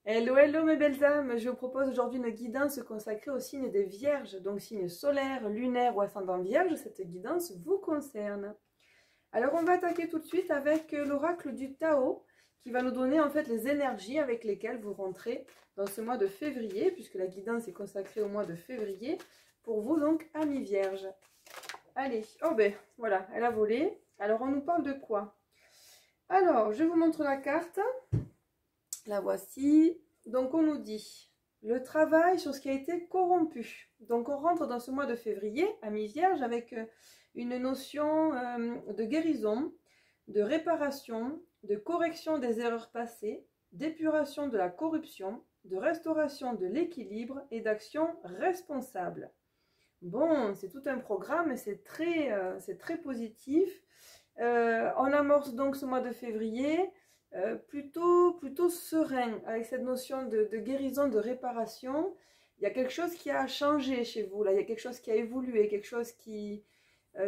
Hello, hello mes belles âmes, je vous propose aujourd'hui une guidance consacrée au signe des Vierges, donc signe solaire, lunaire ou ascendant Vierge, cette guidance vous concerne. Alors on va attaquer tout de suite avec l'oracle du Tao, qui va nous donner en fait les énergies avec lesquelles vous rentrez dans ce mois de février, puisque la guidance est consacrée au mois de février, pour vous donc amis Vierges. Allez, oh ben voilà, elle a volé. Alors on nous parle de quoi? Alors je vous montre la carte. La voici. Donc on nous dit le travail sur ce qui a été corrompu. Donc on rentre dans ce mois de février, amis Vierges, avec une notion de guérison, de réparation, de correction des erreurs passées, d'épuration de la corruption, de restauration de l'équilibre et d'action responsable. Bon, c'est tout un programme et c'est très positif. On amorce donc ce mois de février plutôt serein, avec cette notion de guérison, de réparation. Il y a quelque chose qui a changé chez vous, là. Il y a quelque chose qui a évolué, quelque chose qui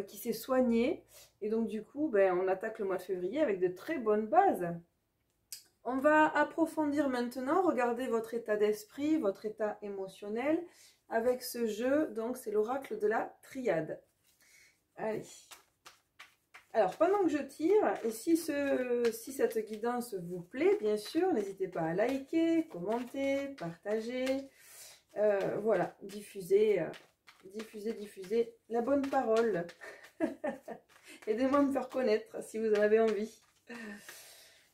s'est soigné. Et donc du coup, on attaque le mois de février avec de très bonnes bases. On va approfondir maintenant, regardez votre état d'esprit, votre état émotionnel, avec ce jeu, donc c'est l'oracle de la triade. Allez. Alors, pendant que je tire, et si cette guidance vous plaît, bien sûr, n'hésitez pas à liker, commenter, partager, voilà, diffuser la bonne parole. Aidez-moi à me faire connaître si vous en avez envie.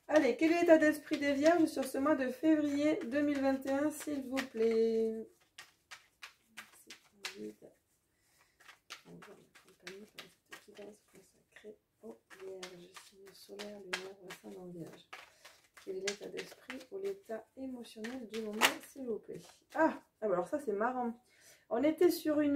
Allez, quel est l'état d'esprit des Vierges sur ce mois de février 2021, s'il vous plaît? Vierge, signe solaire, lunaire, ascendant Vierge. Quel est l'état d'esprit ou l'état émotionnel du moment, s'il vous plaît? Ah, alors ça c'est marrant. On était sur une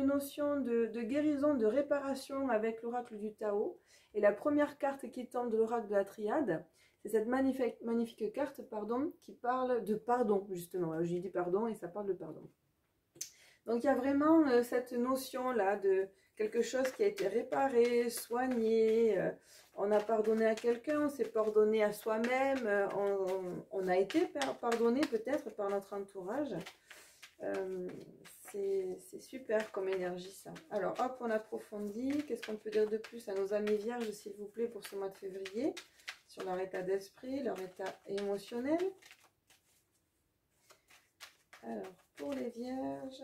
notion de guérison, de réparation avec l'oracle du Tao. Et la première carte qui tombe de l'oracle de la triade, c'est cette magnifique carte, pardon, qui parle de pardon, justement. J'ai dit pardon et ça parle de pardon. Donc il y a vraiment cette notion-là de quelque chose qui a été réparé, soigné, on a pardonné à quelqu'un, on s'est pardonné à soi-même, on a été pardonné peut-être par notre entourage. C'est super comme énergie ça. Alors hop, on approfondit. Qu'est-ce qu'on peut dire de plus à nos amis Vierges, s'il vous plaît, pour ce mois de février, sur leur état d'esprit, leur état émotionnel? Alors, pour les Vierges,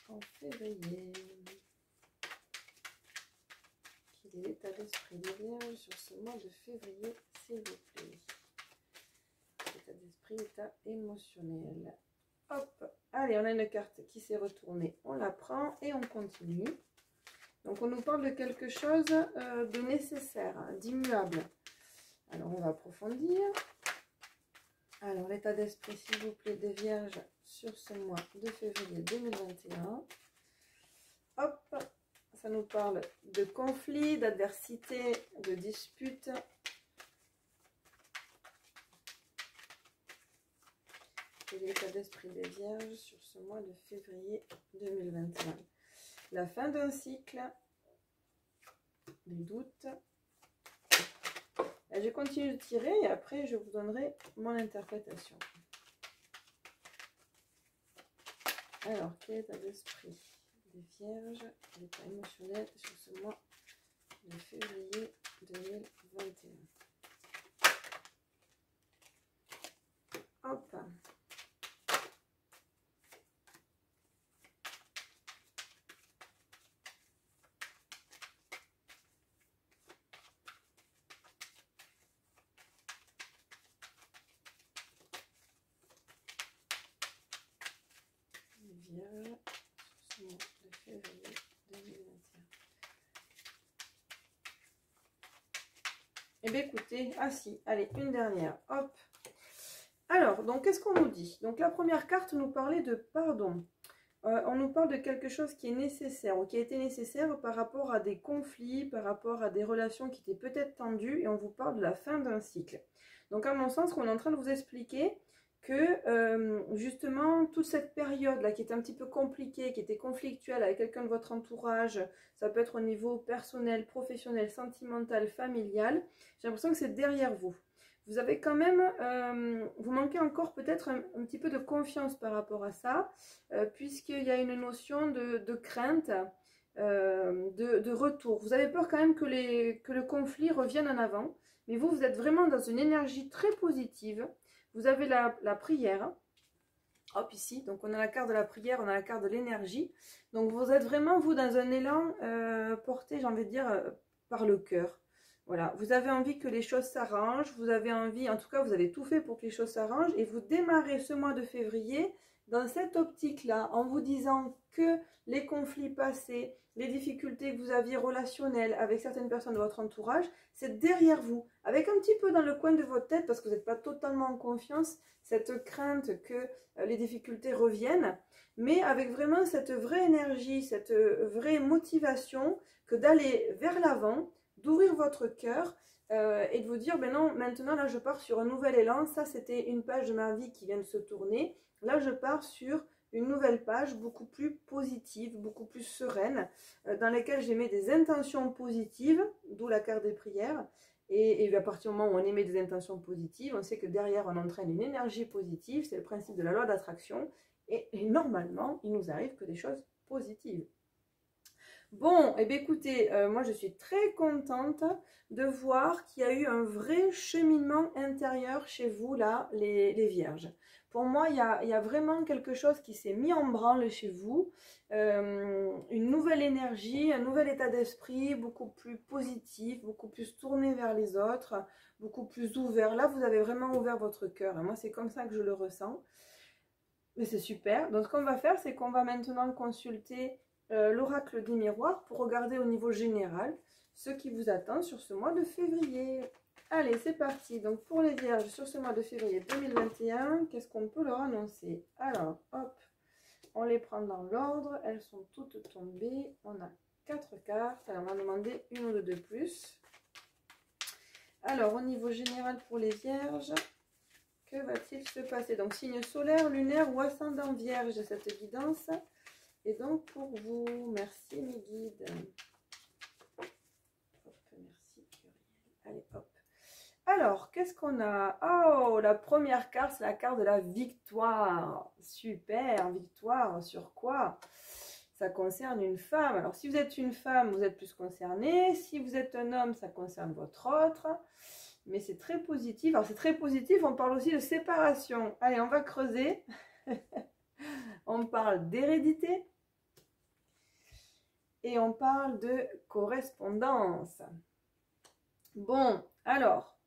en février, quel est l'état d'esprit des Vierges sur ce mois de février, s'il vous plaît? État d'esprit, état émotionnel. Hop, allez, on a une carte qui s'est retournée, on la prend et on continue. Donc on nous parle de quelque chose de nécessaire, hein, d'immuable. Alors on va approfondir. Alors l'état d'esprit, s'il vous plaît, des Vierges sur ce mois de février 2021. Hop, ça nous parle de conflits, d'adversité, de disputes. Quel est l'état d'esprit des Vierges sur ce mois de février 2021? La fin d'un cycle, des doutes. Là, je continue de tirer et après je vous donnerai mon interprétation. Alors, quel est l'état d'esprit des Vierges, l'état émotionnel sur ce mois de février 2021? Hop. Vierge sur ce mois de février 2021. Eh bien écoutez, ah si, allez, une dernière, hop. Alors, donc qu'est-ce qu'on nous dit? Donc la première carte nous parlait de pardon. On nous parle de quelque chose qui est nécessaire ou qui a été nécessaire par rapport à des conflits, par rapport à des relations qui étaient peut-être tendues, et on vous parle de la fin d'un cycle. Donc à mon sens, on est en train de vous expliquer que justement toute cette période là qui est un petit peu compliquée, qui était conflictuelle avec quelqu'un de votre entourage, ça peut être au niveau personnel, professionnel, sentimental, familial, j'ai l'impression que c'est derrière vous. vous avez quand même, vous manquez encore peut-être un petit peu de confiance par rapport à ça, puisqu'il y a une notion de crainte, de retour. Vous avez peur quand même que le conflit revienne en avant, mais vous êtes vraiment dans une énergie très positive. Vous avez la prière. Hop, ici, donc on a la carte de la prière, on a la carte de l'énergie. Donc vous êtes vraiment, vous, dans un élan porté, j'ai envie de dire, par le cœur. Voilà, vous avez envie que les choses s'arrangent, vous avez envie, en tout cas, vous avez tout fait pour que les choses s'arrangent. Et vous démarrez ce mois de février dans cette optique-là, en vous disant que les conflits passés, les difficultés que vous aviez relationnelles avec certaines personnes de votre entourage, c'est derrière vous, avec un petit peu dans le coin de votre tête, parce que vous n'êtes pas totalement en confiance, cette crainte que les difficultés reviennent, mais avec vraiment cette vraie énergie, cette vraie motivation que d'aller vers l'avant, d'ouvrir votre cœur et de vous dire, ben non, maintenant là je pars sur un nouvel élan, ça c'était une page de ma vie qui vient de se tourner, là je pars sur une nouvelle page beaucoup plus positive, beaucoup plus sereine, dans laquelle j'ai mis des intentions positives, d'où la carte des prières. Et à partir du moment où on émet des intentions positives, on sait que derrière on entraîne une énergie positive, c'est le principe de la loi d'attraction, et normalement il nous arrive que des choses positives. Bon, et bien écoutez, moi je suis très contente de voir qu'il y a eu un vrai cheminement intérieur chez vous là, les vierges. Pour moi, il y a vraiment quelque chose qui s'est mis en branle chez vous, une nouvelle énergie, un nouvel état d'esprit, beaucoup plus positif, beaucoup plus tourné vers les autres, beaucoup plus ouvert. Là, vous avez vraiment ouvert votre cœur, et moi c'est comme ça que je le ressens. Mais c'est super. Donc ce qu'on va faire, c'est qu'on va maintenant consulter l'oracle des miroirs pour regarder au niveau général ce qui vous attend sur ce mois de février. Allez, c'est parti. Donc pour les vierges, sur ce mois de février 2021, qu'est-ce qu'on peut leur annoncer? Alors, hop, on les prend dans l'ordre. Elles sont toutes tombées. On a 4 cartes. Alors, on va demander une ou deux de plus. Alors, au niveau général pour les vierges, que va-t-il se passer? Donc, signe solaire, lunaire ou ascendant vierge, cette guidance. Et donc, pour vous, merci mes guides. Hop, merci. Allez, hop. Alors, qu'est-ce qu'on a? Oh, la première carte, c'est la carte de la victoire. Super, victoire sur quoi? Ça concerne une femme. Alors, si vous êtes une femme, vous êtes plus concerné. Si vous êtes un homme, ça concerne votre autre. Mais c'est très positif. Alors, c'est très positif, on parle aussi de séparation. Allez, on va creuser. On parle d'hérédité. Et on parle de correspondance. Bon, alors,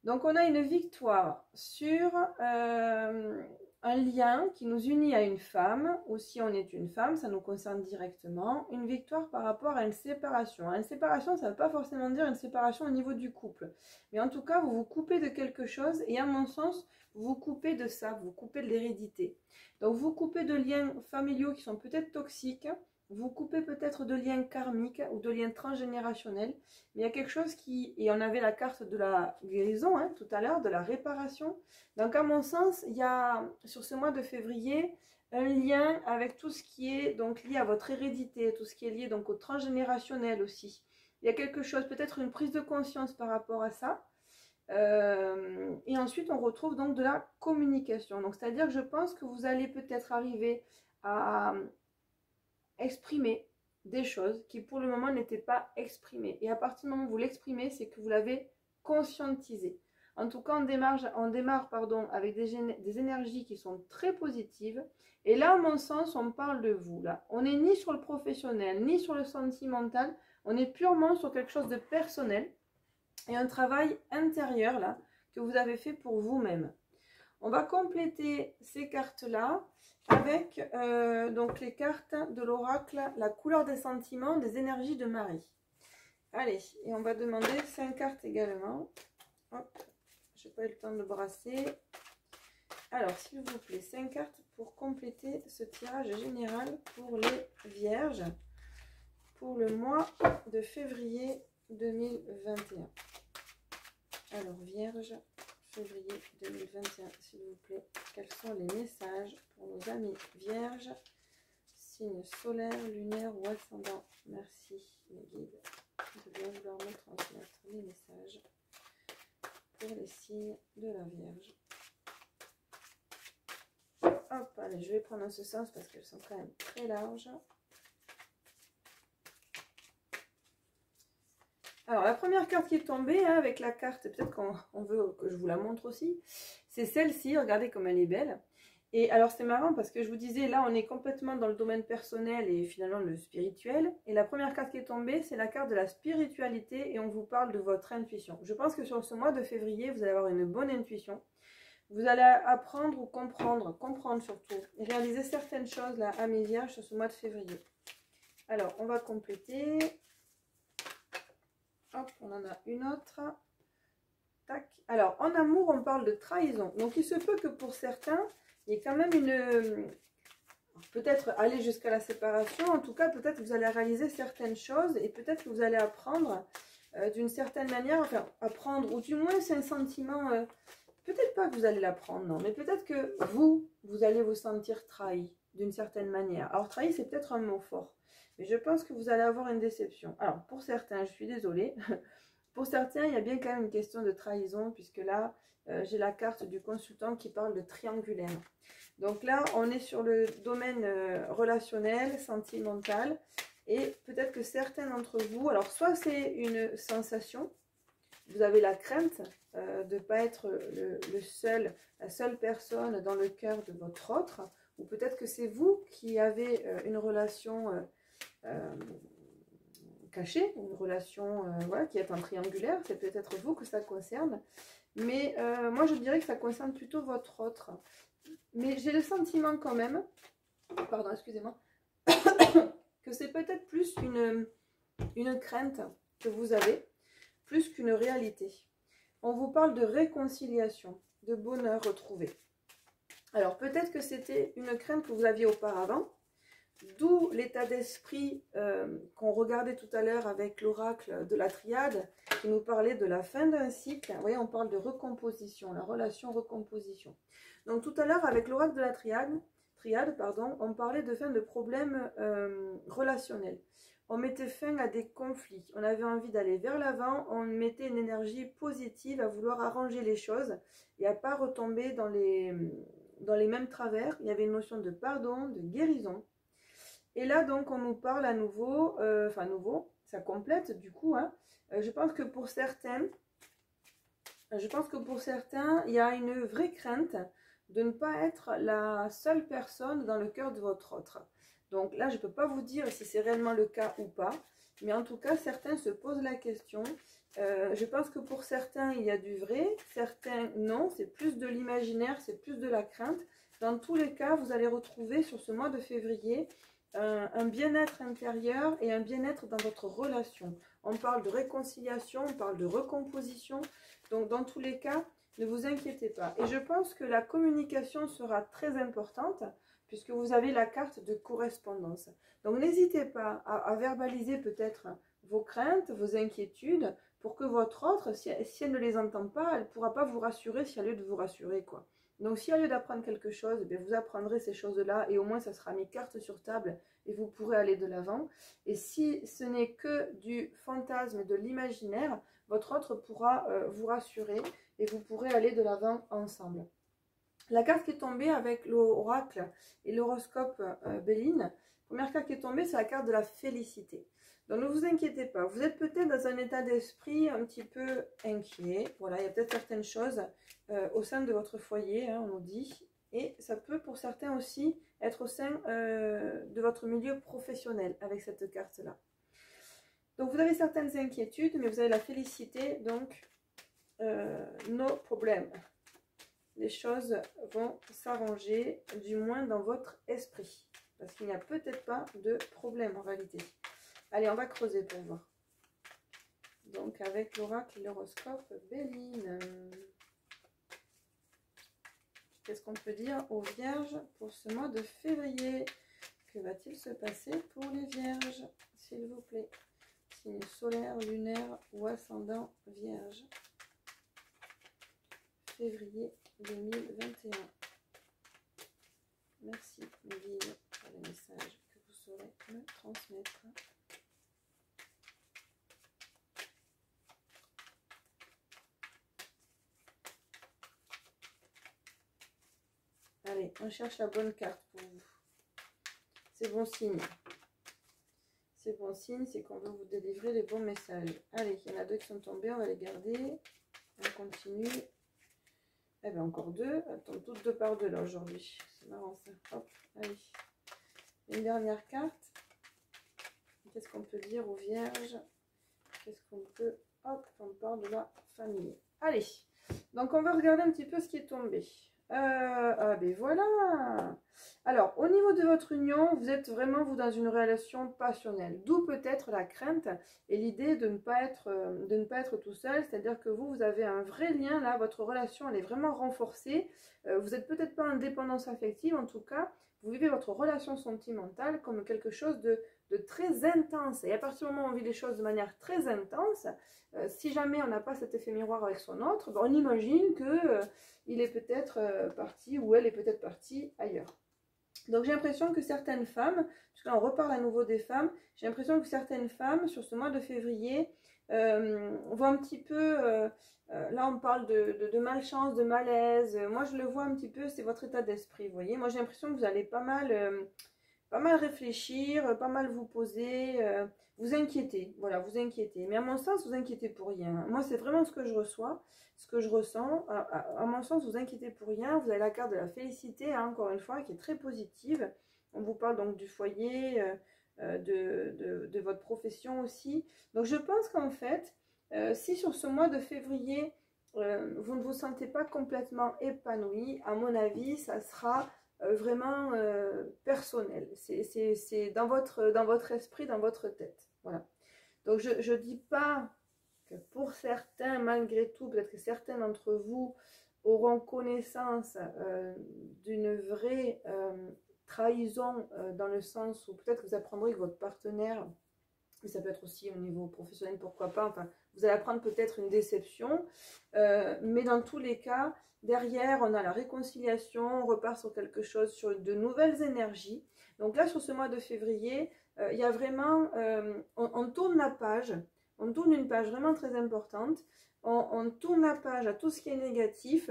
donc on a une victoire sur un lien qui nous unit à une femme, ou si on est une femme, ça nous concerne directement, une victoire par rapport à une séparation. Une séparation, ça ne veut pas forcément dire une séparation au niveau du couple, mais en tout cas, vous vous coupez de quelque chose, et à mon sens, vous vous coupez de ça, vous vous coupez de l'hérédité. Donc vous coupez de liens familiaux qui sont peut-être toxiques, vous coupez peut-être de liens karmiques ou de liens transgénérationnels, mais il y a quelque chose qui, et on avait la carte de la guérison hein, tout à l'heure, de la réparation. Donc à mon sens, il y a sur ce mois de février un lien avec tout ce qui est donc lié à votre hérédité, tout ce qui est lié donc au transgénérationnel aussi. Il y a quelque chose, peut-être une prise de conscience par rapport à ça. Et ensuite, on retrouve donc de la communication. Donc c'est-à-dire que je pense que vous allez peut-être arriver à exprimer des choses qui pour le moment n'étaient pas exprimées. Et à partir du moment où vous l'exprimez, c'est que vous l'avez conscientisé. En tout cas, on démarre avec des énergies qui sont très positives. Et là, à mon sens, on parle de vous. Là, on n'est ni sur le professionnel, ni sur le sentimental. On est purement sur quelque chose de personnel et un travail intérieur là que vous avez fait pour vous-même. On va compléter ces cartes-là avec donc les cartes de l'oracle, la couleur des sentiments, des énergies de Marie. Allez, et on va demander 5 cartes également. Hop, j'ai pas eu le temps de brasser. Alors, s'il vous plaît, 5 cartes pour compléter ce tirage général pour les vierges pour le mois de février 2021. Alors, vierge, février 2021, s'il vous plaît, quels sont les messages pour nos amis vierges, signes solaires, lunaires ou ascendants? Merci mes guides de bien vouloir me transmettre les messages pour les signes de la Vierge. Hop, allez, je vais prendre en ce sens parce qu'elles sont quand même très larges. Alors, la première carte qui est tombée, hein, avec la carte, peut-être qu'on veut que je vous la montre aussi, c'est celle-ci. Regardez comme elle est belle. Et alors, c'est marrant parce que je vous disais, là, on est complètement dans le domaine personnel et finalement le spirituel. Et la première carte qui est tombée, c'est la carte de la spiritualité et on vous parle de votre intuition. Je pense que sur ce mois de février, vous allez avoir une bonne intuition. Vous allez apprendre ou comprendre surtout, et réaliser certaines choses là à mes vierges sur ce mois de février. Alors, on va compléter. Hop, on en a une autre. Tac. Alors, en amour, on parle de trahison. Donc, il se peut que pour certains, il y ait quand même une... Peut-être aller jusqu'à la séparation. En tout cas, peut-être que vous allez réaliser certaines choses et peut-être que vous allez apprendre d'une certaine manière. Enfin, apprendre, ou du moins, c'est un sentiment... peut-être pas que vous allez l'apprendre, non. Mais peut-être que vous allez vous sentir trahi d'une certaine manière. Alors, trahi, c'est peut-être un mot fort. Mais je pense que vous allez avoir une déception. Alors, pour certains, je suis désolée. Pour certains, il y a bien quand même une question de trahison, puisque là, j'ai la carte du consultant qui parle de triangulaire. Donc là, on est sur le domaine relationnel, sentimental. Et peut-être que certains d'entre vous, alors soit c'est une sensation, vous avez la crainte de ne pas être la seule personne dans le cœur de votre autre, ou peut-être que c'est vous qui avez une relation... cachée, une relation voilà, qui est un triangulaire, c'est peut-être vous que ça concerne, mais moi je dirais que ça concerne plutôt votre autre. Mais j'ai le sentiment quand même, pardon, excusez-moi, que c'est peut-être plus une crainte que vous avez, plus qu'une réalité. On vous parle de réconciliation, de bonheur retrouvé. Alors peut-être que c'était une crainte que vous aviez auparavant, d'où l'état d'esprit qu'on regardait tout à l'heure avec l'oracle de la triade, qui nous parlait de la fin d'un cycle. Vous voyez, on parle de recomposition, la relation recomposition. Donc tout à l'heure, avec l'oracle de la triade, on parlait de fin de problèmes relationnels. On mettait fin à des conflits. On avait envie d'aller vers l'avant, on mettait une énergie positive à vouloir arranger les choses et à ne pas retomber dans les mêmes travers. Il y avait une notion de pardon, de guérison. Et là, donc, on nous parle à nouveau, ça complète du coup, hein. Je pense que pour certains, il y a une vraie crainte de ne pas être la seule personne dans le cœur de votre autre. Donc là, je ne peux pas vous dire si c'est réellement le cas ou pas, mais en tout cas, certains se posent la question. Je pense que pour certains, il y a du vrai, certains non, c'est plus de l'imaginaire, c'est plus de la crainte. Dans tous les cas, vous allez retrouver sur ce mois de février un bien-être intérieur et un bien-être dans votre relation. On parle de réconciliation, on parle de recomposition. Donc, dans tous les cas, ne vous inquiétez pas. Et je pense que la communication sera très importante puisque vous avez la carte de correspondance. Donc, n'hésitez pas à verbaliser peut-être vos craintes, vos inquiétudes pour que votre autre, si elle ne les entend pas, elle ne pourra pas vous rassurer si elle a lieu de vous rassurer, quoi. Donc, si au lieu d'apprendre quelque chose, eh bien, vous apprendrez ces choses-là et au moins, ça sera mis carte sur table et vous pourrez aller de l'avant. Et si ce n'est que du fantasme et de l'imaginaire, votre autre pourra vous rassurer et vous pourrez aller de l'avant ensemble. La carte qui est tombée avec l'oracle et l'horoscope Béline, première carte qui est tombée, c'est la carte de la félicité. Donc ne vous inquiétez pas, vous êtes peut-être dans un état d'esprit un petit peu inquiet. Voilà, il y a peut-être certaines choses au sein de votre foyer, hein, on nous dit. Et ça peut pour certains aussi être au sein de votre milieu professionnel avec cette carte-là. Donc vous avez certaines inquiétudes, mais vous avez la félicité, donc no problème. Les choses vont s'arranger, du moins dans votre esprit. Parce qu'il n'y a peut-être pas de problème en réalité. Allez, on va creuser pour voir. Donc, avec l'oracle et l'horoscope Béline. Qu'est-ce qu'on peut dire aux vierges pour ce mois de février? Que va-t-il se passer pour les vierges, s'il vous plaît? Signe solaire, lunaire ou ascendant vierge. Février 2021. Merci, Divine, pour les messages que vous saurez me transmettre. Allez, on cherche la bonne carte pour vous. C'est bon signe. C'est bon signe, c'est qu'on veut vous délivrer les bons messages. Allez, il y en a 2 qui sont tombés, on va les garder. On continue. Eh bien, encore 2. Elles tombent toutes 2 par 2 là aujourd'hui. C'est marrant ça. Hop, allez. Une dernière carte. Qu'est-ce qu'on peut dire aux vierges? Qu'est-ce qu'on peut... Hop, on parle de la famille. Allez, donc on va regarder un petit peu ce qui est tombé. Ah ben voilà. Alors, au niveau de votre union, vous êtes vraiment, vous, dans une relation passionnelle. D'où peut-être la crainte et l'idée de ne pas être tout seul. C'est-à-dire que vous avez un vrai lien, là, votre relation, elle est vraiment renforcée. Vous n'êtes peut-être pas en dépendance affective, en tout cas, vous vivez votre relation sentimentale comme quelque chose de très intense. Et à partir du moment où on vit les choses de manière très intense, si jamais on n'a pas cet effet miroir avec son autre, ben on imagine que il est peut-être parti ou elle est peut-être partie ailleurs. Donc j'ai l'impression que certaines femmes, parce que là on reparle à nouveau des femmes, j'ai l'impression que certaines femmes sur ce mois de février vont un petit peu, là on parle de malchance, de malaise, moi je le vois un petit peu, c'est votre état d'esprit, vous voyez. Moi j'ai l'impression que vous allez pas mal réfléchir, pas mal vous poser, vous inquiéter, voilà, vous inquiéter. Mais à mon sens, vous inquiétez pour rien. Moi, c'est vraiment ce que je reçois, ce que je ressens. À mon sens, vous inquiétez pour rien. Vous avez la carte de la félicité, hein, encore une fois, qui est très positive. On vous parle donc du foyer, de votre profession aussi. Donc, je pense qu'en fait, si sur ce mois de février, vous ne vous sentez pas complètement épanoui, à mon avis, ça sera... vraiment personnel, c'est dans votre esprit, dans votre tête, voilà. Donc je dis pas que pour certains, malgré tout, peut-être que certains d'entre vous auront connaissance d'une vraie trahison, dans le sens où peut-être que vous apprendrez que votre partenaire, mais ça peut être aussi au niveau professionnel, pourquoi pas, enfin, vous allez apprendre peut-être une déception, mais dans tous les cas, derrière, on a la réconciliation, on repart sur quelque chose, sur de nouvelles énergies. Donc là, sur ce mois de février, il y a vraiment, on tourne la page, on tourne une page vraiment très importante, on tourne la page à tout ce qui est négatif,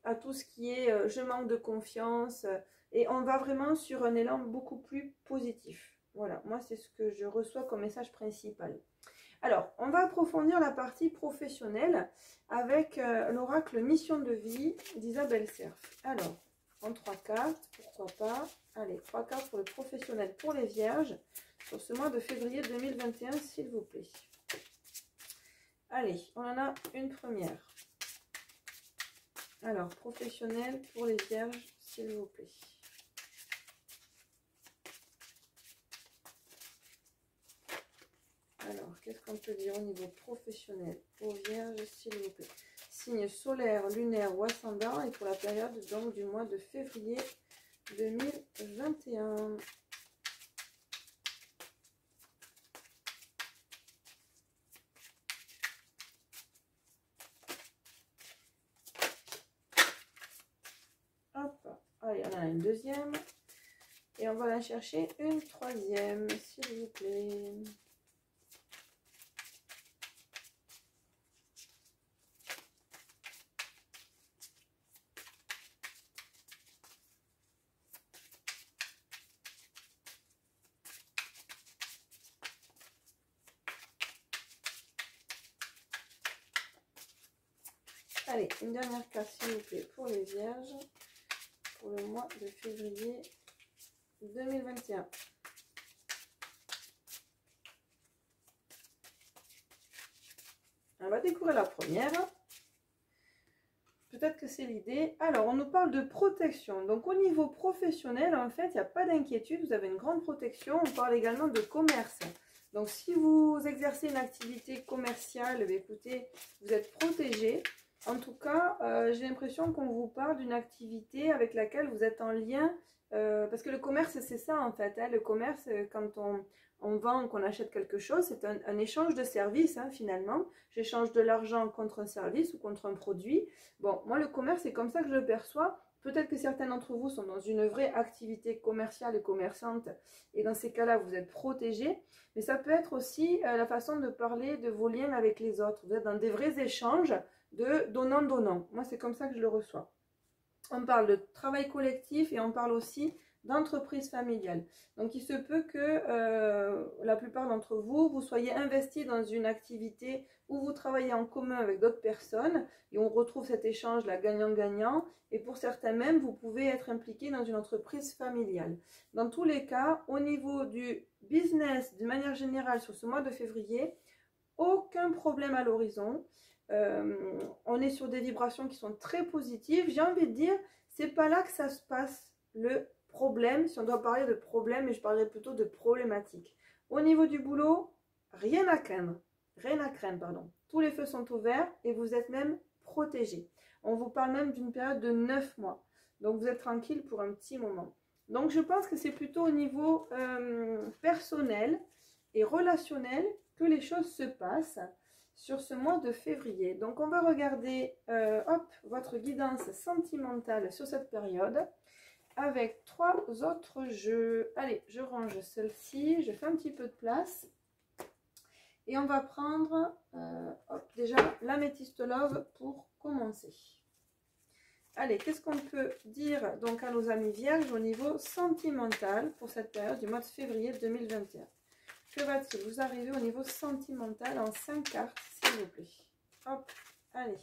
à tout ce qui est je manque de confiance, et on va vraiment sur un élan beaucoup plus positif. Voilà, moi c'est ce que je reçois comme message principal. Alors, on va approfondir la partie professionnelle avec l'oracle Mission de vie d'Isabelle Cerf. Alors, en 3 cartes, pourquoi pas. Allez, 3 cartes pour le professionnel pour les vierges sur ce mois de février 2021, s'il vous plaît. Allez, on en a une première. Alors, professionnel pour les vierges, s'il vous plaît. Alors, qu'est-ce qu'on peut dire au niveau professionnel aux vierges, s'il vous plaît? Signe solaire, lunaire ou ascendant, et pour la période donc du mois de février 2021. Hop, allez, on en a une deuxième. Et on va aller chercher une troisième, s'il vous plaît. Allez, une dernière carte, s'il vous plaît, pour les vierges, pour le mois de février 2021. On va découvrir la première. Peut-être que c'est l'idée. Alors, on nous parle de protection. Donc, au niveau professionnel, en fait, il n'y a pas d'inquiétude. Vous avez une grande protection. On parle également de commerce. Donc, si vous exercez une activité commerciale, écoutez, vous êtes protégé. En tout cas, j'ai l'impression qu'on vous parle d'une activité avec laquelle vous êtes en lien. Parce que le commerce, c'est ça, en fait. Hein. Le commerce, quand on vend, qu'on achète quelque chose, c'est un échange de services, hein, finalement. J'échange de l'argent contre un service ou contre un produit. Bon, moi, le commerce, c'est comme ça que je le perçois. Peut-être que certains d'entre vous sont dans une vraie activité commerciale et commerçante. Et dans ces cas-là, vous êtes protégés. Mais ça peut être aussi la façon de parler de vos liens avec les autres. Vous êtes dans des vrais échanges de donnant-donnant. Moi, c'est comme ça que je le reçois. On parle de travail collectif et on parle aussi d'entreprise familiale. Donc il se peut que la plupart d'entre vous, vous soyez investis dans une activité où vous travaillez en commun avec d'autres personnes et on retrouve cet échange là gagnant-gagnant, et pour certains même, vous pouvez être impliqués dans une entreprise familiale. Dans tous les cas, au niveau du business, de manière générale, sur ce mois de février, aucun problème à l'horizon. On est sur des vibrations qui sont très positives. J'ai envie de dire, c'est pas là que ça se passe le problème, si on doit parler de problème, mais je parlerai plutôt de problématique. Au niveau du boulot, rien à craindre. Rien à craindre, pardon. Tous les feux sont ouverts et vous êtes même protégés. On vous parle même d'une période de 9 mois. Donc vous êtes tranquille pour un petit moment. Donc je pense que c'est plutôt au niveau personnel et relationnel que les choses se passent sur ce mois de février. Donc on va regarder votre guidance sentimentale sur cette période avec 3 autres jeux. Allez, je range celle-ci, je fais un petit peu de place. Et on va prendre déjà l'améthyste love pour commencer. Allez, qu'est-ce qu'on peut dire donc à nos amis vierges au niveau sentimental pour cette période du mois de février 2021? Que va-t-il vous arriver au niveau sentimental en 5 cartes, s'il vous plaît? Hop, allez.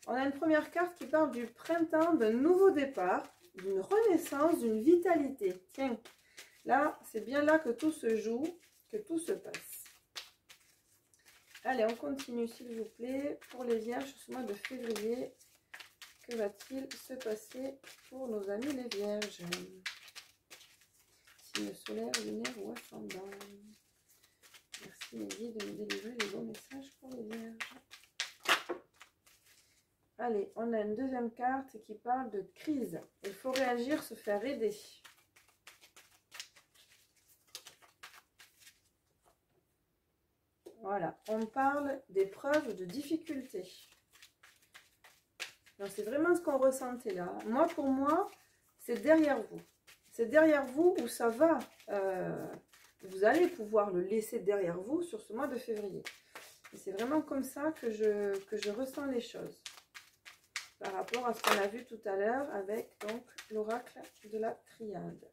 On a une première carte qui parle du printemps, d'un nouveau départ, d'une renaissance, d'une vitalité. Tiens, là, c'est bien là que tout se joue, que tout se passe. Allez, on continue, s'il vous plaît. Pour les vierges, ce mois de février, que va-t-il se passer pour nos amis les vierges? Signe solaire, lunaire ou ascendant. Merci les guides de me délivrer les bons messages pour les vierges. Allez, on a une deuxième carte qui parle de crise. Il faut réagir, se faire aider. Voilà, on parle d'épreuves, de difficultés. C'est vraiment ce qu'on ressentait là. Moi, pour moi, c'est derrière vous. C'est derrière vous où ça va. Vous allez pouvoir le laisser derrière vous sur ce mois de février. Et c'est vraiment comme ça que je ressens les choses. Par rapport à ce qu'on a vu tout à l'heure avec l'oracle de la triade.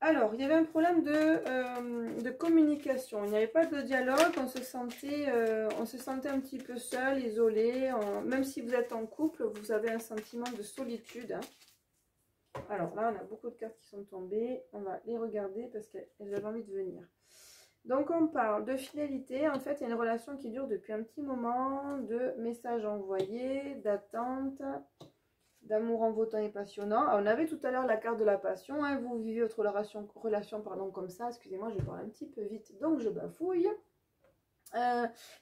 Alors, il y avait un problème de communication. Il n'y avait pas de dialogue. On se sentait un petit peu seul, isolé. Même si vous êtes en couple, vous avez un sentiment de solitude. Hein. Alors là, on a beaucoup de cartes qui sont tombées. On va les regarder parce qu'elles avaient envie de venir. Donc, on parle de fidélité. En fait, il y a une relation qui dure depuis un petit moment, de messages envoyés, d'attente, d'amour envoûtant et passionnant. Alors, on avait tout à l'heure la carte de la passion. Hein. Vous vivez votre relation comme ça. Excusez-moi, je parle un petit peu vite, donc je bafouille.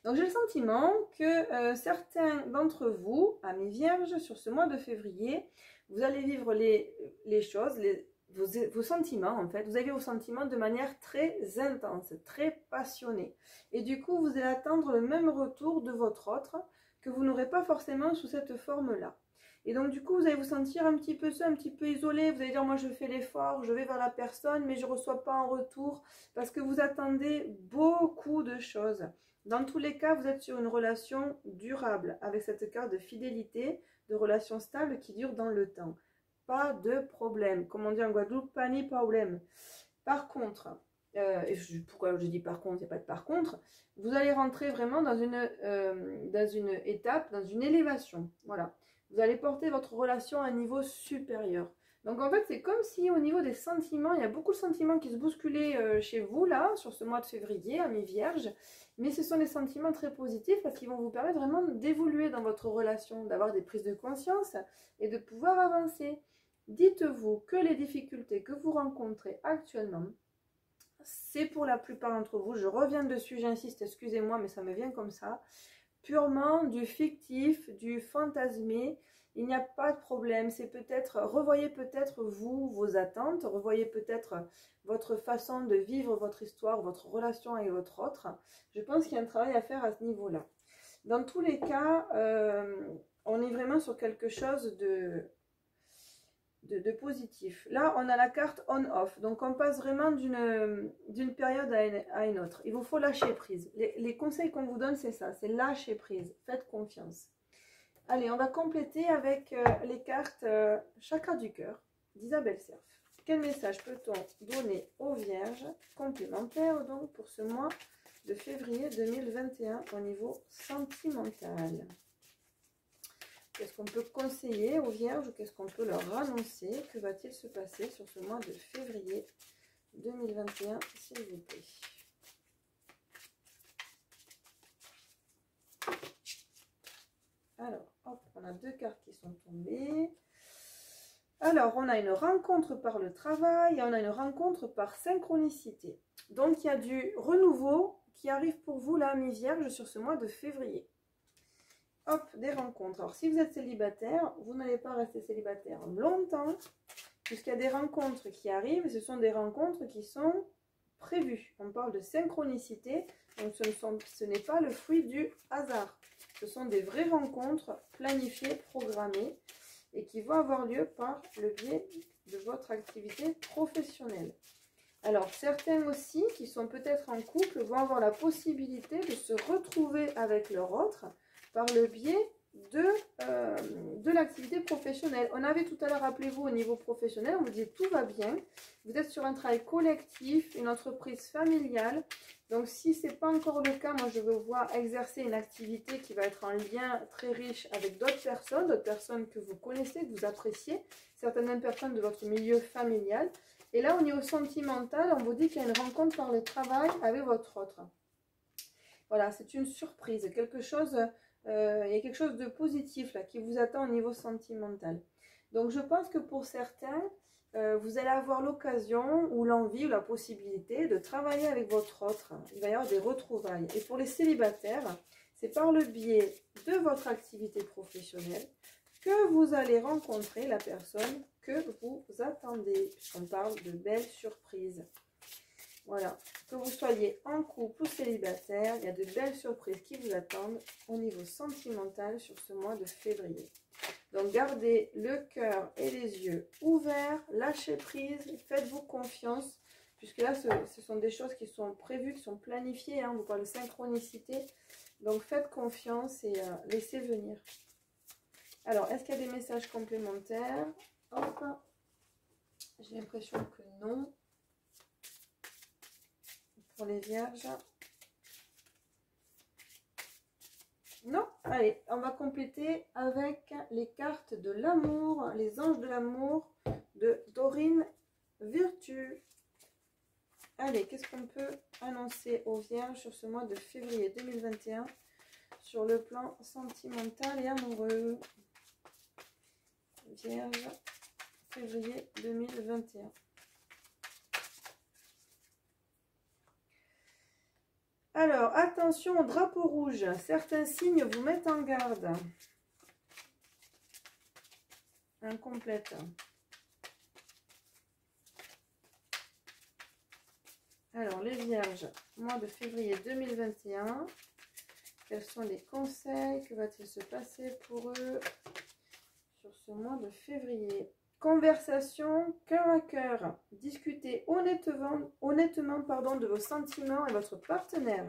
Donc, j'ai le sentiment que certains d'entre vous, amis vierges, sur ce mois de février, vous allez vivre les choses, vos sentiments en fait. Vous avez vos sentiments de manière très intense, très passionnée. Et du coup, vous allez attendre le même retour de votre autre que vous n'aurez pas forcément sous cette forme-là. Et donc du coup, vous allez vous sentir un petit peu seul, un petit peu isolé. Vous allez dire, moi je fais l'effort, je vais vers la personne, mais je ne reçois pas en retour parce que vous attendez beaucoup de choses. Dans tous les cas, vous êtes sur une relation durable avec cette carte de fidélité, de relation stable qui dure dans le temps. Pas de problème. Comme on dit en Guadeloupe, pas ni problème. Par contre, pourquoi je dis par contre, il n'y a pas de par contre, vous allez rentrer vraiment dans une étape, dans une élévation. Voilà. Vous allez porter votre relation à un niveau supérieur. Donc en fait, c'est comme si au niveau des sentiments, il y a beaucoup de sentiments qui se bousculaient chez vous, là, sur ce mois de février, amis vierges. Mais ce sont des sentiments très positifs parce qu'ils vont vous permettre vraiment d'évoluer dans votre relation, d'avoir des prises de conscience et de pouvoir avancer. Dites-vous que les difficultés que vous rencontrez actuellement, c'est pour la plupart d'entre vous, je reviens dessus, j'insiste, excusez-moi, mais ça me vient comme ça, purement du fictif, du fantasmé. Il n'y a pas de problème, c'est peut-être, revoyez peut-être vous, vos attentes, revoyez peut-être votre façon de vivre votre histoire, votre relation avec votre autre. Je pense qu'il y a un travail à faire à ce niveau-là. Dans tous les cas, on est vraiment sur quelque chose de positif. Là, on a la carte on-off. Donc, on passe vraiment d'une période à une autre. Il vous faut lâcher prise. Les conseils qu'on vous donne, c'est ça. C'est lâcher prise. Faites confiance. Allez, on va compléter avec les cartes Chakra du cœur d'Isabelle Cerf. Quel message peut-on donner aux Vierges complémentaires donc pour ce mois de février 2021 au niveau sentimental? Qu'est-ce qu'on peut conseiller aux Vierges ou qu'est-ce qu'on peut leur annoncer? Que va-t-il se passer sur ce mois de février 2021, s'il vous plaît? Alors, hop, on a deux cartes qui sont tombées. Alors, on a une rencontre par le travail et on a une rencontre par synchronicité. Donc, il y a du renouveau qui arrive pour vous, là, mi-vierge, sur ce mois de février. Hop, des rencontres. Alors, si vous êtes célibataire, vous n'allez pas rester célibataire longtemps, puisqu'il y a des rencontres qui arrivent. Et ce sont des rencontres qui sont prévues. On parle de synchronicité, donc ce n'est pas le fruit du hasard. Ce sont des vraies rencontres planifiées, programmées et qui vont avoir lieu par le biais de votre activité professionnelle. Alors, certains aussi qui sont peut-être en couple vont avoir la possibilité de se retrouver avec leur autre par le biais de l'activité professionnelle. On avait tout à l'heure, rappelez-vous, au niveau professionnel, on vous disait tout va bien. Vous êtes sur un travail collectif, une entreprise familiale. Donc, si ce n'est pas encore le cas, moi, je veux voir exercer une activité qui va être en lien très riche avec d'autres personnes que vous connaissez, que vous appréciez, certaines personnes de votre milieu familial. Et là, au niveau sentimental, on vous dit qu'il y a une rencontre par le travail avec votre autre. Voilà, c'est une surprise, quelque chose, il y a quelque chose de positif là qui vous attend au niveau sentimental. Donc, je pense que pour certains, vous allez avoir l'occasion ou l'envie ou la possibilité de travailler avec votre autre. Il va y avoir des retrouvailles. Et pour les célibataires, c'est par le biais de votre activité professionnelle que vous allez rencontrer la personne que vous attendez. Puisqu'on parle de belles surprises. Voilà. Que vous soyez en couple ou célibataire, il y a de belles surprises qui vous attendent au niveau sentimental sur ce mois de février. Donc, gardez le cœur et les yeux ouverts, lâchez prise, faites-vous confiance, puisque là, ce sont des choses qui sont prévues, qui sont planifiées, hein, on vous parle de synchronicité. Donc, faites confiance et laissez venir. Alors, est-ce qu'il y a des messages complémentaires? Hop, j'ai l'impression que non. Pour les Vierges. Non, allez, on va compléter avec les cartes de l'amour, les anges de l'amour de Dorine Virtue. Allez, qu'est-ce qu'on peut annoncer aux Vierges sur ce mois de février 2021 sur le plan sentimental et amoureux? Vierge, février 2021. Alors, attention au drapeau rouge. Certains signes vous mettent en garde. Incomplète. Alors, les Vierges, mois de février 2021. Quels sont les conseils? Que va-t-il se passer pour eux sur ce mois de février? Conversation cœur à cœur. Discutez honnêtement pardon, de vos sentiments et votre partenaire.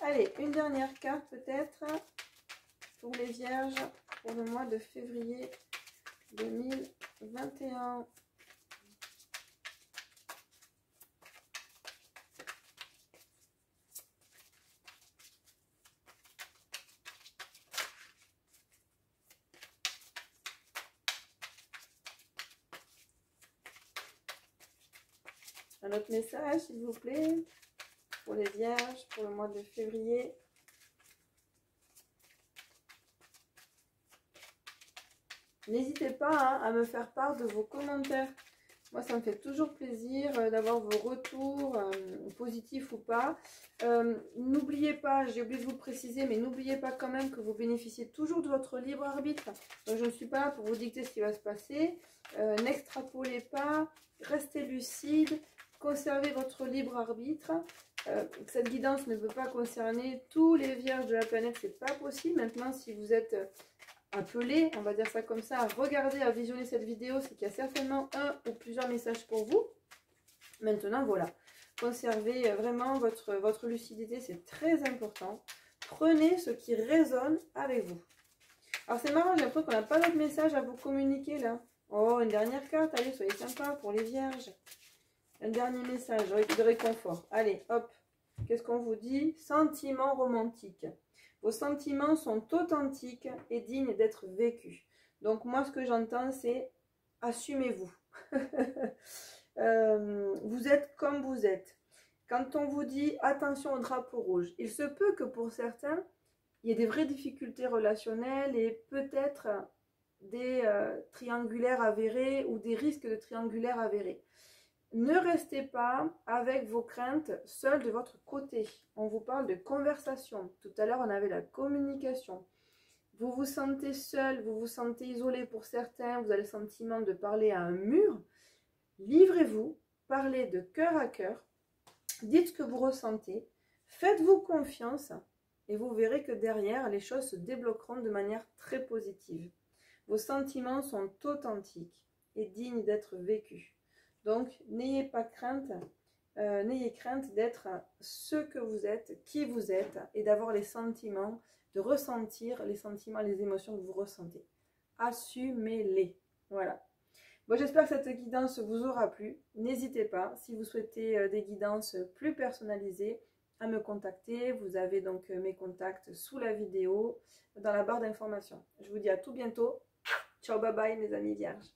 Allez, une dernière carte peut-être pour les Vierges pour le mois de février 2021. Un autre message, s'il vous plaît, pour les Vierges, pour le mois de février. N'hésitez pas hein, à me faire part de vos commentaires. Moi, ça me fait toujours plaisir d'avoir vos retours, positifs ou pas. N'oubliez pas, j'ai oublié de vous le préciser, mais n'oubliez pas quand même que vous bénéficiez toujours de votre libre arbitre. Donc, je ne suis pas là pour vous dicter ce qui va se passer. N'extrapolez pas, restez lucide. Conservez votre libre arbitre. Cette guidance ne peut pas concerner tous les Vierges de la planète, c'est pas possible. Maintenant, si vous êtes appelé, on va dire ça comme ça, à regarder, à visionner cette vidéo, c'est qu'il y a certainement un ou plusieurs messages pour vous. Maintenant, voilà, conservez vraiment votre lucidité, c'est très important. Prenez ce qui résonne avec vous. Alors c'est marrant, j'ai l'impression qu'on n'a pas d'autres messages à vous communiquer là. Oh, une dernière carte, allez, soyez sympa pour les vierges. Un dernier message de réconfort. Allez, hop, qu'est-ce qu'on vous dit? Sentiments romantiques. Vos sentiments sont authentiques et dignes d'être vécus. Donc moi, ce que j'entends, c'est assumez-vous. Vous êtes comme vous êtes. Quand on vous dit attention au drapeau rouge, il se peut que pour certains, il y ait des vraies difficultés relationnelles et peut-être des triangulaires avérés ou des risques de triangulaires avérés. Ne restez pas avec vos craintes seuls de votre côté. On vous parle de conversation. Tout à l'heure, on avait la communication. Vous vous sentez seul, vous vous sentez isolé pour certains, vous avez le sentiment de parler à un mur. Livrez-vous, parlez de cœur à cœur, dites ce que vous ressentez, faites-vous confiance et vous verrez que derrière, les choses se débloqueront de manière très positive. Vos sentiments sont authentiques et dignes d'être vécus. Donc, n'ayez pas crainte, n'ayez crainte d'être ce que vous êtes, qui vous êtes, et d'avoir les sentiments, de ressentir les sentiments, les émotions que vous ressentez. Assumez-les. Voilà. Bon, j'espère que cette guidance vous aura plu. N'hésitez pas, si vous souhaitez des guidances plus personnalisées, à me contacter. Vous avez donc mes contacts sous la vidéo, dans la barre d'informations. Je vous dis à tout bientôt. Ciao, bye bye mes amis vierges.